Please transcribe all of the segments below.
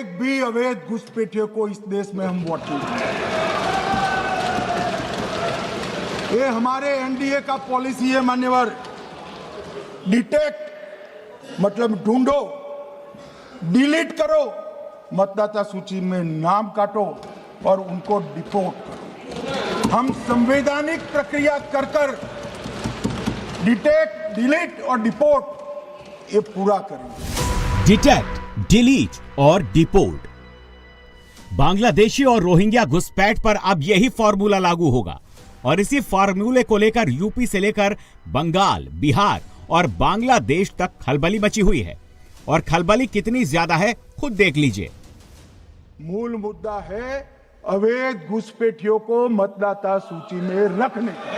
एक भी अवैध घुसपैठियों को इस देश में हम वोट नहीं देंगे। ये हमारे एनडीए का पॉलिसी है मान्यवर। डिटेक्ट मतलब ढूंढो, डिलीट करो, मतदाता सूची में नाम काटो और उनको डिपोर्ट करो। हम संवैधानिक प्रक्रिया कर कर डिटेक्ट, डिलीट और डिपोर्ट ये पूरा करेंगे। डिटेक्ट, डिलीट और डिपोर्ट। बांग्लादेशी और रोहिंग्या घुसपैठ पर अब यही फॉर्मूला लागू होगा और इसी फॉर्मूले को लेकर यूपी से लेकर बंगाल, बिहार और बांग्लादेश तक खलबली मची हुई है। और खलबली कितनी ज्यादा है खुद देख लीजिए। मूल मुद्दा है अवैध घुसपैठियों को मतदाता सूची में रखने का।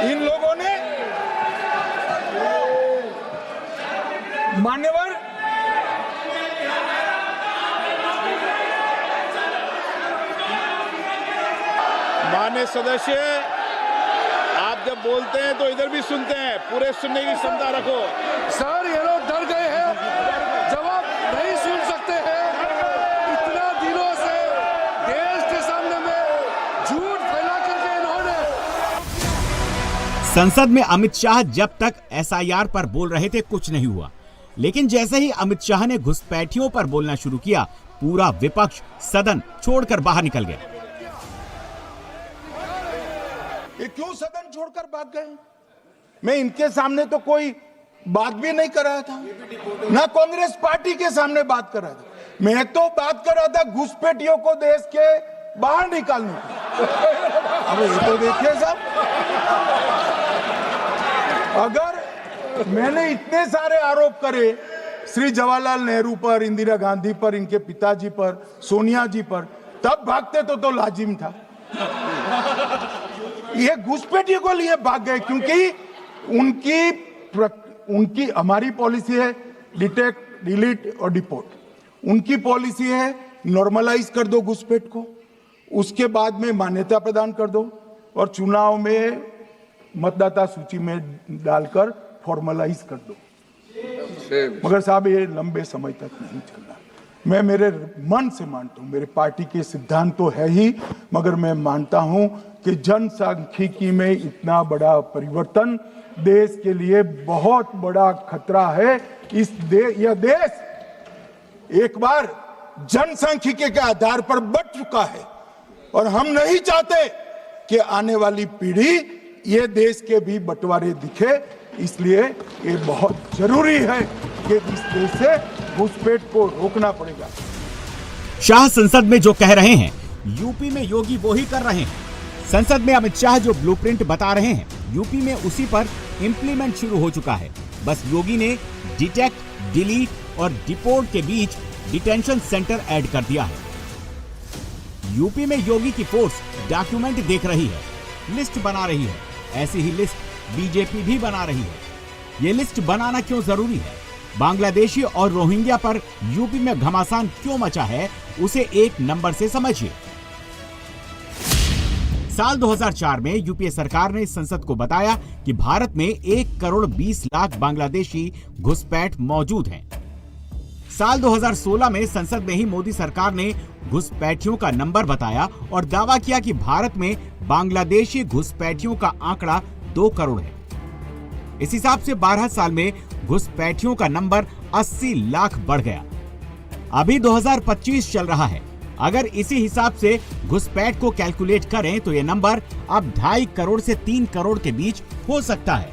इन लोगों ने मान्यवर माननीय सदस्य, आप जब बोलते हैं तो इधर भी सुनते हैं, पूरे सुनने की क्षमता रखो। सर ये लोग डर गए हैं, जवाब नहीं सुन सकते हैं। इतना दिनों से देश के सामने में झूठ फैला करके इन्होंने। संसद में अमित शाह जब तक एसआईआर पर बोल रहे थे कुछ नहीं हुआ, लेकिन जैसे ही अमित शाह ने घुसपैठियों पर बोलना शुरू किया, पूरा विपक्ष सदन छोड़कर बाहर निकल गया। ये क्यों सदन छोड़कर भाग गए? मैं इनके सामने तो कोई बात भी नहीं कर रहा था, ना कांग्रेस पार्टी के सामने बात कर रहा था। मैं तो बात कर रहा था घुसपैठियों को देश के बाहर निकालने की। अब ये तो देखिए साहब, अगर मैंने इतने सारे आरोप करे श्री जवाहरलाल नेहरू पर, इंदिरा गांधी पर, इनके पिताजी पर, सोनिया जी पर, तब भागते तो लाजिम था। ये घुसपैठियों को लिए भाग गए क्योंकि उनकी हमारी पॉलिसी है डिटेक्ट, डिलीट और डिपोर्ट। उनकी पॉलिसी है नॉर्मलाइज कर दो घुसपैठ को, उसके बाद में मान्यता प्रदान कर दो और चुनाव में मतदाता सूची में डालकर फॉर्मलाइज कर दो। मगर साहब ये लंबे समय तक नहीं चलना। मैं मेरे मन से मानता हूं, मेरे पार्टी के सिद्धांत तो है ही, मगर मैं मानता हूं कि जनसांख्यिकी में इतना बड़ा परिवर्तन देश के लिए बहुत बड़ा खतरा है। यह देश एक बार जनसांख्यिकी के आधार पर बढ़ चुका है और हम नहीं चाहते कि आने वाली पीढ़ी ये देश के भी बंटवारे दिखे। इसलिए ये बहुत जरूरी है कि इस देश से घुसपैठ को रोकना पड़ेगा। शाह संसद में जो कह रहे हैं यूपी में योगी वो ही कर रहे हैं। संसद में अमित शाह जो ब्लूप्रिंट बता रहे हैं यूपी में उसी पर इंप्लीमेंट शुरू हो चुका है। बस योगी ने डिटेक्ट, डिलीट और डिपोर्ट के बीच डिटेंशन सेंटर ऐड कर दिया है। यूपी में योगी की फोर्स डॉक्यूमेंट देख रही है, लिस्ट बना रही है। ऐसी ही लिस्ट बीजेपी भी बना रही है। ये लिस्ट बनाना क्यों जरूरी है? बांग्लादेशी और रोहिंग्या पर यूपी में घमासान क्यों मचा है, उसे एक नंबर से समझिए। साल 2004 में यूपीए सरकार ने संसद को बताया कि भारत में 1 करोड़ 20 लाख बांग्लादेशी घुसपैठ मौजूद हैं। साल 2016 में संसद में ही मोदी सरकार ने घुसपैठियों का नंबर बताया और दावा किया कि भारत में बांग्लादेशी घुसपैठियों का आंकड़ा 2 करोड़ है। इस हिसाब से 12 साल में घुसपैठियों का नंबर 80 लाख बढ़ गया। अभी 2025 चल रहा है। अगर इसी हिसाब से घुसपैठ को कैलकुलेट करें तो यह नंबर अब 2.5 करोड़ से 3 करोड़ के बीच हो सकता है।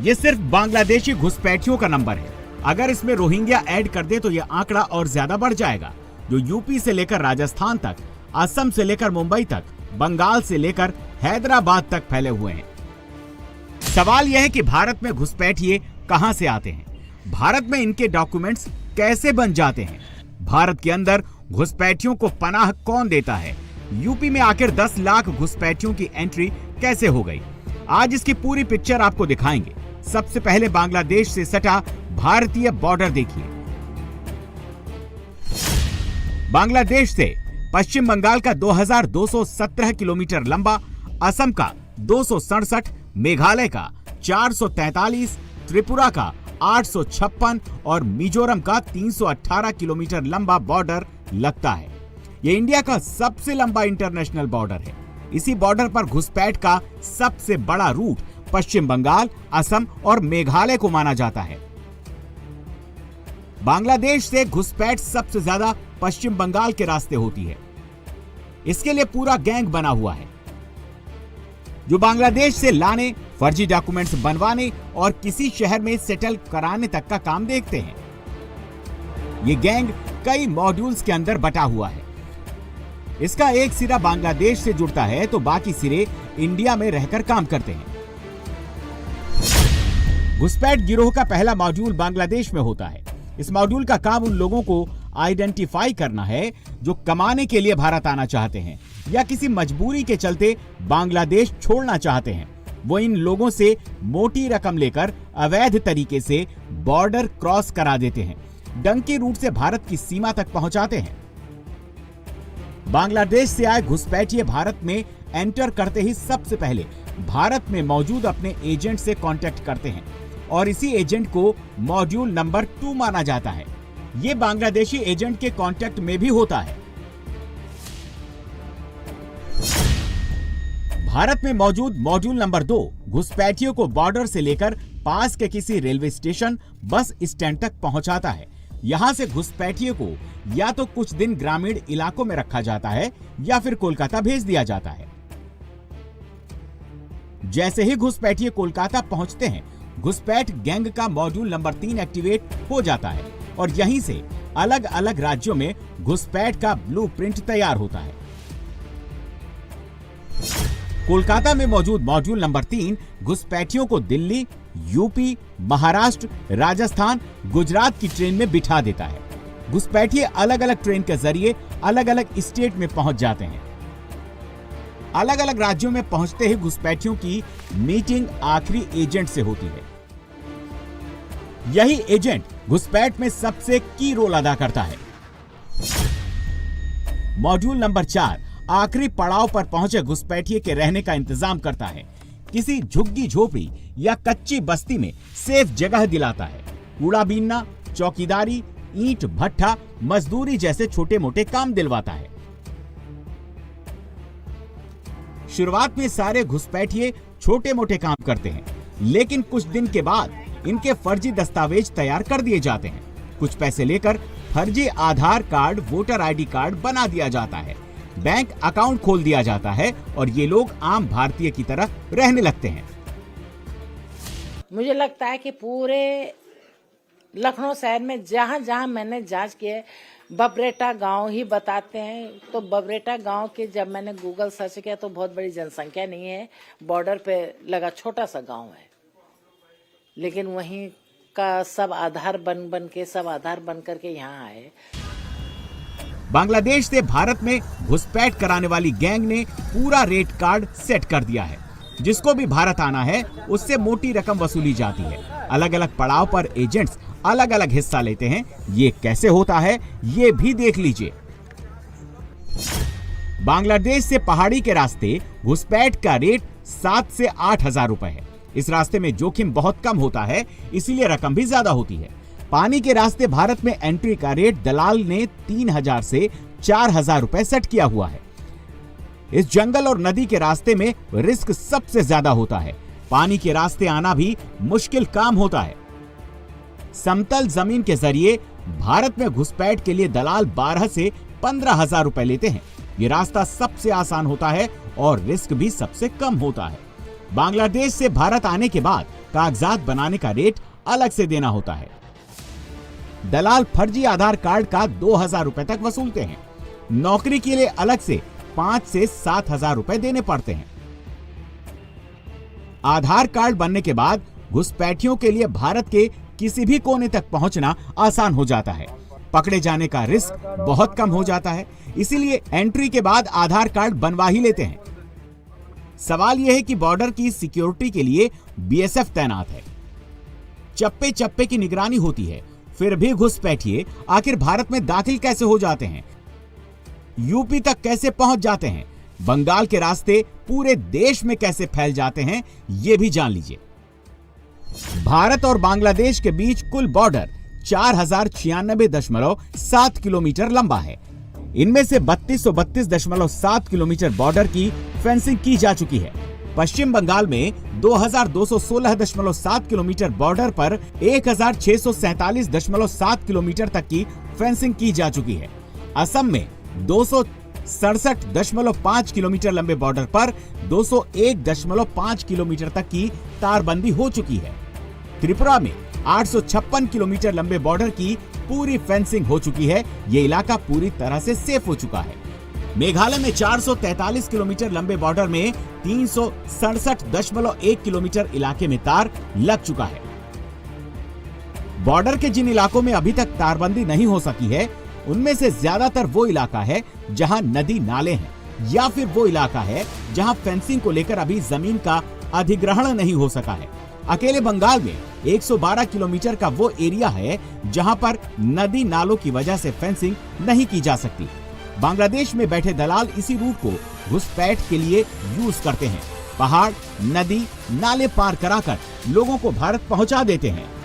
यह सिर्फ बांग्लादेशी घुसपैठियों का नंबर है। अगर इसमें रोहिंग्या ऐड कर दे तो यह आंकड़ा और ज्यादा बढ़ जाएगा, जो यूपी से लेकर राजस्थान तक, असम से लेकर मुंबई तक, बंगाल से लेकर हैदराबाद तक फैले हुए हैं। सवाल यह है कि भारत में घुसपैठिए कहां से आते हैं? भारत में इनके डॉक्यूमेंट्स कैसे बन जाते हैं? भारत के अंदर घुसपैठियों को पनाह कौन देता है? यूपी में आखिर 10 लाख घुसपैठियों की एंट्री कैसे हो गई? आज इसकी पूरी पिक्चर आपको दिखाएंगे। सबसे पहले बांग्लादेश से सटा भारतीय बॉर्डर देखिए। बांग्लादेश से पश्चिम बंगाल का 2217 किलोमीटर लंबा, असम का 267, मेघालय का 443, त्रिपुरा का 856 और मिजोरम का 318 किलोमीटर लंबा बॉर्डर लगता है। ये इंडिया का सबसे लंबा इंटरनेशनल बॉर्डर है। इसी बॉर्डर पर घुसपैठ का सबसे बड़ा रूट पश्चिम बंगाल, असम और मेघालय को माना जाता है। बांग्लादेश से घुसपैठ सबसे ज्यादा पश्चिम बंगाल के रास्ते होती है। इसके लिए पूरा गैंग बना हुआ है जो बांग्लादेश से लाने, फर्जी डॉक्यूमेंट्स बनवाने और किसी शहर में सेटल कराने तक का काम देखते हैं। ये गैंग कई मॉड्यूल्स के अंदर बटा हुआ है। इसका एक सिरा बांग्लादेश से जुड़ता है तो बाकी सिरे इंडिया में रहकर काम करते हैं। घुसपैठ गिरोह का पहला मॉड्यूल बांग्लादेश में होता है। इस मॉड्यूल का काम उन लोगों को आइडेंटिफाई करना है जो कमाने के लिए भारत आना चाहते हैं या किसी मजबूरी के चलते बांग्लादेश छोड़ना चाहते हैं। वो इन लोगों से मोटी रकम लेकर अवैध तरीके से बॉर्डर क्रॉस करा देते हैं, डंकी रूट से भारत की सीमा तक पहुंचाते हैं। बांग्लादेश से आए घुसपैठिए भारत में एंटर करते ही सबसे पहले भारत में मौजूद अपने एजेंट से कांटेक्ट करते हैं और इसी एजेंट को मॉड्यूल नंबर 2 माना जाता है। ये बांग्लादेशी एजेंट के कांटेक्ट में भी होता है। भारत में मौजूद मॉड्यूल नंबर 2 घुसपैठियों को बॉर्डर से लेकर पास के किसी रेलवे स्टेशन, बस स्टैंड तक पहुंचाता है। यहां से घुसपैठियों को या तो कुछ दिन ग्रामीण इलाकों में रखा जाता है या फिर कोलकाता भेज दिया जाता है। जैसे ही घुसपैठिए कोलकाता पहुंचते हैं, घुसपैठ गैंग का मॉड्यूल नंबर 3 एक्टिवेट हो जाता है और यहीं से अलग अलग राज्यों में घुसपैठ का ब्लूप्रिंट तैयार होता है। कोलकाता में मौजूद मॉड्यूल नंबर 3 घुसपैठियों को दिल्ली, यूपी, महाराष्ट्र, राजस्थान, गुजरात की ट्रेन में बिठा देता है। घुसपैठिए अलग अलग ट्रेन के जरिए अलग अलग स्टेट में पहुंच जाते हैं। अलग अलग राज्यों में पहुंचते ही घुसपैठियों की मीटिंग आखिरी एजेंट से होती है। यही एजेंट घुसपैठ में सबसे की रोल अदा करता है। मॉड्यूल नंबर 4 आखिरी पड़ाव पर पहुंचे घुसपैठिए के रहने का इंतजाम करता है। किसी झुग्गी झोपड़ी या कच्ची बस्ती में सेफ जगह दिलाता है। कूड़ा बीनना, चौकीदारी, ईंट भट्ठा, मजदूरी जैसे छोटे मोटे काम दिलवाता है। शुरुआत में सारे घुसपैठिए छोटे मोटे काम करते हैं, लेकिन कुछ दिन के बाद इनके फर्जी दस्तावेज तैयार कर दिए जाते हैं। कुछ पैसे लेकर फर्जी आधार कार्ड, वोटर आईडी कार्ड बना दिया जाता है, बैंक अकाउंट खोल दिया जाता है और ये लोग आम भारतीय की तरह रहने लगते हैं। मुझे लगता है कि पूरे लखनऊ शहर में जहां जहां मैंने जांच की है, बबरेटा गांव ही बताते हैं। तो बबरेटा गांव के जब मैंने गूगल सर्च किया तो बहुत बड़ी जनसंख्या नहीं है, बॉर्डर पे लगा छोटा सा गांव है, लेकिन वहीं का सब आधार बन करके यहाँ आए। बांग्लादेश से भारत में घुसपैठ कराने वाली गैंग ने पूरा रेट कार्ड सेट कर दिया है। जिसको भी भारत आना है उससे मोटी रकम वसूली जाती है। अलग अलग पड़ाव पर एजेंट्स अलग अलग हिस्सा लेते हैं। ये कैसे होता है ये भी देख लीजिए। बांग्लादेश से पहाड़ी के रास्ते घुसपैठ का रेट 7 से 8 हजार रुपए है। इस रास्ते में जोखिम बहुत कम होता है, इसीलिए रकम भी ज्यादा होती है। पानी के रास्ते भारत में एंट्री का रेट दलाल ने 3000 से 4000 रुपए सेट किया हुआ है। इस जंगल और नदी के रास्ते में रिस्क सबसे ज्यादा होता है। पानी के रास्ते आना भी मुश्किल काम होता है। समतल जमीन के जरिए भारत में घुसपैठ के लिए दलाल 12 से 15,000 रुपए लेते हैं। ये रास्ता सबसे आसान होता है और रिस्क भी सबसे कम होता है। बांग्लादेश से भारत आने के बाद कागजात बनाने का रेट अलग से देना होता है। दलाल फर्जी आधार कार्ड का 2000 रुपए तक वसूलते हैं। नौकरी के लिए अलग से 5 से 7,000 रुपए देने पड़ते हैं। आधार कार्ड बनने के बाद घुसपैठियों के लिए भारत के किसी भी कोने तक पहुंचना आसान हो जाता है। पकड़े जाने का रिस्क बहुत कम हो जाता है, इसीलिए एंट्री के बाद आधार कार्ड बनवा ही लेते हैं। सवाल यह है कि बॉर्डर की सिक्योरिटी के लिए बीएसएफ तैनात है। चप्पे चप्पे की निगरानी होती है, फिर भी घुसपैठिए आखिर भारत में दाखिल कैसे हो जाते हैं, यूपी तक कैसे पहुंच जाते हैं, बंगाल के रास्ते पूरे देश में कैसे फैल जाते हैं, ये भी जान लीजिए। भारत और बांग्लादेश के बीच कुल बॉर्डर 4096.7 किलोमीटर लंबा है। इनमें से 3232.7 किलोमीटर बॉर्डर की फेंसिंग की जा चुकी है। पश्चिम बंगाल में 2216.7 किलोमीटर बॉर्डर पर 1647.7 किलोमीटर तक की फेंसिंग की जा चुकी है। असम में 267.5 किलोमीटर लंबे बॉर्डर पर 201.5 किलोमीटर तक की तारबंदी हो चुकी है। त्रिपुरा में 856 किलोमीटर लंबे बॉर्डर की पूरी फेंसिंग हो चुकी है। ये इलाका पूरी तरह से सेफ हो चुका है। मेघालय में 443 किलोमीटर लंबे बॉर्डर में 367.1 किलोमीटर इलाके में तार लग चुका है। बॉर्डर के जिन इलाकों में अभी तक तारबंदी नहीं हो सकी है, उनमें से ज्यादातर वो इलाका है जहां नदी नाले हैं, या फिर वो इलाका है जहां फेंसिंग को लेकर अभी जमीन का अधिग्रहण नहीं हो सका है। अकेले बंगाल में 112 किलोमीटर का वो एरिया है जहां पर नदी नालों की वजह से फेंसिंग नहीं की जा सकती। बांग्लादेश में बैठे दलाल इसी रूट को घुसपैठ के लिए यूज करते हैं। पहाड़, नदी, नाले पार कराकर लोगों को भारत पहुंचा देते हैं।